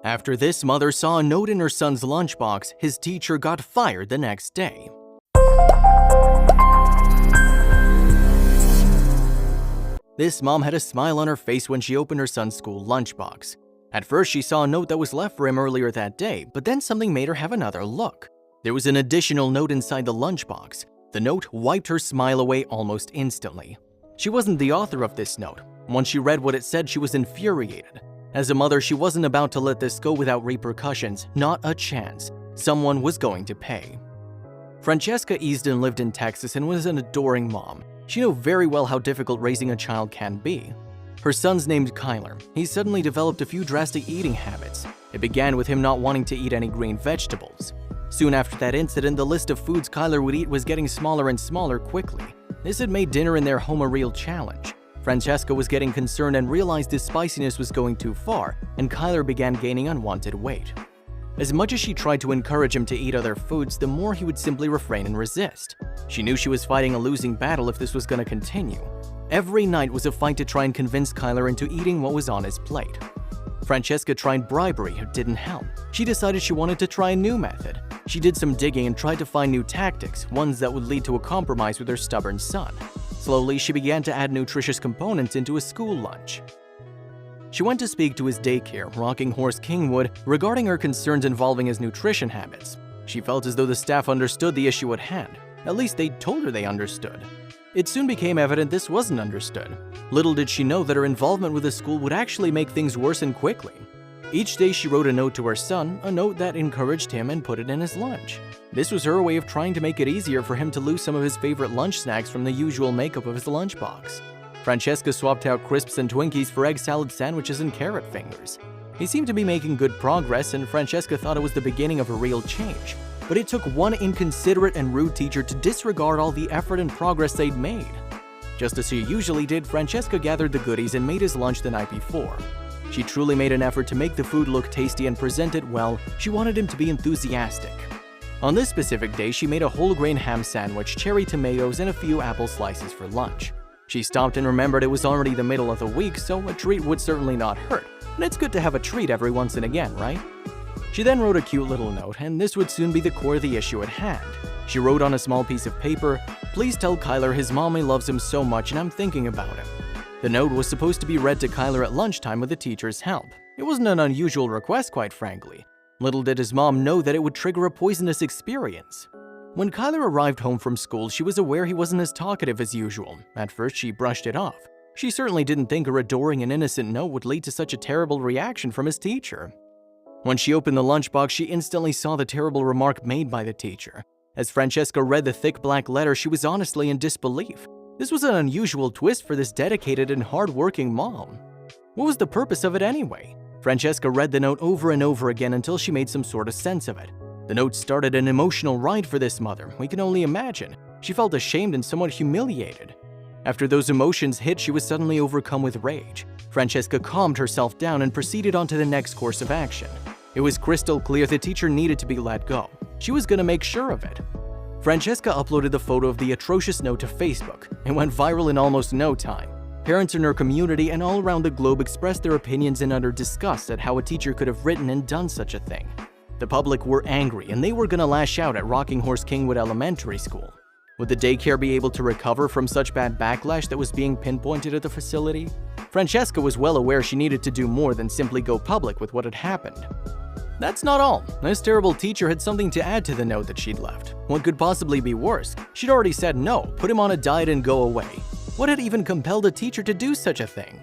After this mother saw a note in her son's lunchbox, his teacher got fired the next day. This mom had a smile on her face when she opened her son's school lunchbox. At first, she saw a note that was left for him earlier that day, but then something made her have another look. There was an additional note inside the lunchbox. The note wiped her smile away almost instantly. She wasn't the author of this note. Once she read what it said, she was infuriated. As a mother, she wasn't about to let this go without repercussions. Not a chance. Someone was going to pay. Francesca Easton lived in Texas and was an adoring mom. She knew very well how difficult raising a child can be. Her son's named Kyler. He suddenly developed a few drastic eating habits. It began with him not wanting to eat any green vegetables. Soon after that incident, the list of foods Kyler would eat was getting smaller and smaller quickly. This had made dinner in their home a real challenge. Francesca was getting concerned and realized this spiciness was going too far, and Kyler began gaining unwanted weight. As much as she tried to encourage him to eat other foods, the more he would simply refrain and resist. She knew she was fighting a losing battle if this was going to continue. Every night was a fight to try and convince Kyler into eating what was on his plate. Francesca tried bribery, it didn't help. She decided she wanted to try a new method. She did some digging and tried to find new tactics, ones that would lead to a compromise with her stubborn son. Slowly, she began to add nutritious components into his school lunch. She went to speak to his daycare, Rocking Horse Kingwood, regarding her concerns involving his nutrition habits. She felt as though the staff understood the issue at hand. At least they told her they understood. It soon became evident this wasn't understood. Little did she know that her involvement with the school would actually make things worse and quickly. Each day she wrote a note to her son, a note that encouraged him and put it in his lunch. This was her way of trying to make it easier for him to lose some of his favorite lunch snacks from the usual makeup of his lunchbox. Francesca swapped out crisps and Twinkies for egg salad sandwiches and carrot fingers. He seemed to be making good progress, and Francesca thought it was the beginning of a real change. But it took one inconsiderate and rude teacher to disregard all the effort and progress they'd made. Just as she usually did, Francesca gathered the goodies and made his lunch the night before. She truly made an effort to make the food look tasty and present it well. She wanted him to be enthusiastic. On this specific day, she made a whole grain ham sandwich, cherry tomatoes, and a few apple slices for lunch. She stopped and remembered it was already the middle of the week, so a treat would certainly not hurt. And it's good to have a treat every once and again, right? She then wrote a cute little note, and this would soon be the core of the issue at hand. She wrote on a small piece of paper, "Please tell Kyler his mommy loves him so much and I'm thinking about him." The note was supposed to be read to Kyler at lunchtime with the teacher's help. It wasn't an unusual request, quite frankly. Little did his mom know that it would trigger a poisonous experience. When Kyler arrived home from school, she was aware he wasn't as talkative as usual. At first, she brushed it off. She certainly didn't think her adoring and innocent note would lead to such a terrible reaction from his teacher. When she opened the lunchbox, she instantly saw the terrible remark made by the teacher. As Francesca read the thick black letter, she was honestly in disbelief. This was an unusual twist for this dedicated and hard-working mom. What was the purpose of it anyway? Francesca read the note over and over again until she made some sort of sense of it. The note started an emotional ride for this mother. We can only imagine. She felt ashamed and somewhat humiliated. After those emotions hit, she was suddenly overcome with rage. Francesca calmed herself down and proceeded on to the next course of action. It was crystal clear the teacher needed to be let go. She was going to make sure of it. Francesca uploaded the photo of the atrocious note to Facebook. It went viral in almost no time. Parents in her community and all around the globe expressed their opinions in utter disgust at how a teacher could have written and done such a thing. The public were angry, and they were going to lash out at Rocking Horse Kingwood Elementary School. Would the daycare be able to recover from such bad backlash that was being pinpointed at the facility? Francesca was well aware she needed to do more than simply go public with what had happened. That's not all. This terrible teacher had something to add to the note that she'd left. What could possibly be worse? She'd already said no, put him on a diet and go away. What had even compelled a teacher to do such a thing?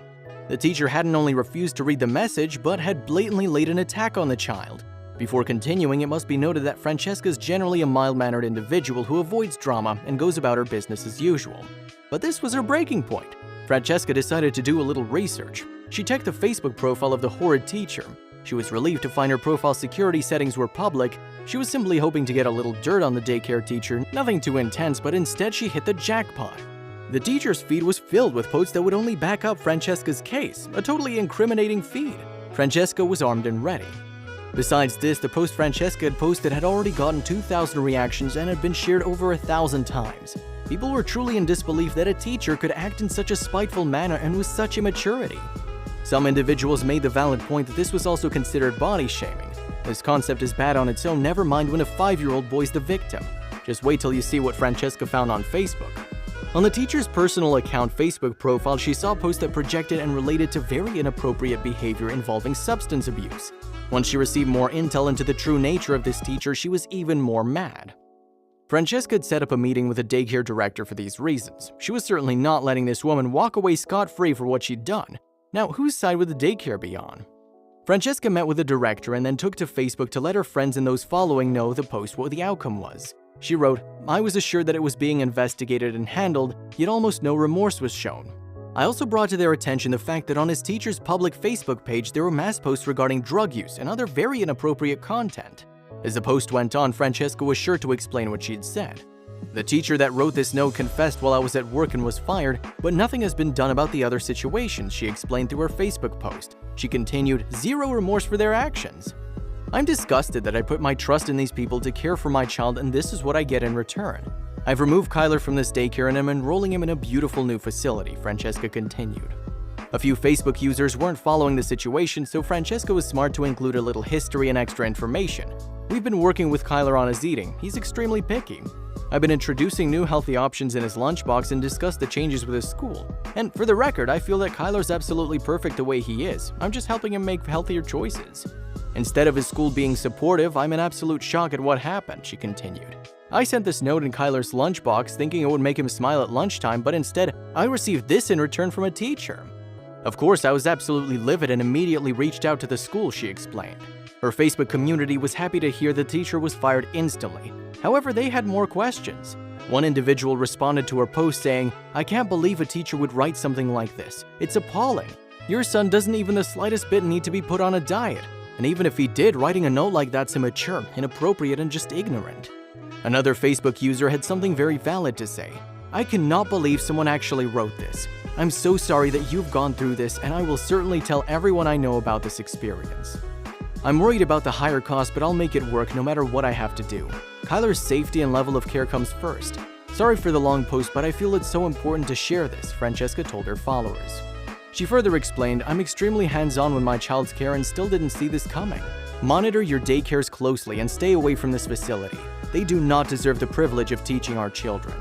The teacher hadn't only refused to read the message, but had blatantly laid an attack on the child. Before continuing, it must be noted that Francesca's generally a mild-mannered individual who avoids drama and goes about her business as usual. But this was her breaking point. Francesca decided to do a little research. She checked the Facebook profile of the horrid teacher. She was relieved to find her profile security settings were public. She was simply hoping to get a little dirt on the daycare teacher, nothing too intense, but instead she hit the jackpot. The teacher's feed was filled with posts that would only back up Francesca's case, a totally incriminating feed. Francesca was armed and ready. Besides this, the post Francesca had posted had already gotten 2,000 reactions and had been shared over 1,000 times. People were truly in disbelief that a teacher could act in such a spiteful manner and with such immaturity. Some individuals made the valid point that this was also considered body shaming. This concept is bad on its own, never mind when a 5-year-old boy's the victim. Just wait till you see what Francesca found on Facebook. On the teacher's personal account Facebook profile, she saw a post that projected and related to very inappropriate behavior involving substance abuse. Once she received more intel into the true nature of this teacher, she was even more mad. Francesca had set up a meeting with a daycare director for these reasons. She was certainly not letting this woman walk away scot-free for what she'd done. Now, whose side would the daycare be on? Francesca met with the director and then took to Facebook to let her friends and those following know the post what the outcome was. She wrote, "I was assured that it was being investigated and handled, yet almost no remorse was shown. I also brought to their attention the fact that on his teacher's public Facebook page there were mass posts regarding drug use and other very inappropriate content." As the post went on, Francesca was sure to explain what she'd said. "The teacher that wrote this note confessed while I was at work and was fired, but nothing has been done about the other situations," she explained through her Facebook post. She continued, "Zero remorse for their actions. I'm disgusted that I put my trust in these people to care for my child and this is what I get in return. I've removed Kyler from this daycare and am enrolling him in a beautiful new facility," Francesca continued. A few Facebook users weren't following the situation, so Francesca was smart to include a little history and extra information. "We've been working with Kyler on his eating. He's extremely picky. I've been introducing new healthy options in his lunchbox and discussed the changes with his school. And for the record, I feel that Kyler's absolutely perfect the way he is. I'm just helping him make healthier choices. Instead of his school being supportive, I'm in absolute shock at what happened," she continued. "I sent this note in Kyler's lunchbox thinking it would make him smile at lunchtime, but instead, I received this in return from a teacher. Of course, I was absolutely livid and immediately reached out to the school," she explained. Her Facebook community was happy to hear the teacher was fired instantly. However, they had more questions. One individual responded to her post saying, "I can't believe a teacher would write something like this. It's appalling. Your son doesn't even the slightest bit need to be put on a diet. And even if he did, writing a note like that's immature, inappropriate, and just ignorant." Another Facebook user had something very valid to say. "I cannot believe someone actually wrote this. I'm so sorry that you've gone through this, and I will certainly tell everyone I know about this experience. I'm worried about the higher cost, but I'll make it work no matter what I have to do. Kyler's safety and level of care comes first. Sorry for the long post, but I feel it's so important to share this," Francesca told her followers. She further explained, "I'm extremely hands-on with my child's care and still didn't see this coming. Monitor your daycares closely and stay away from this facility. They do not deserve the privilege of teaching our children."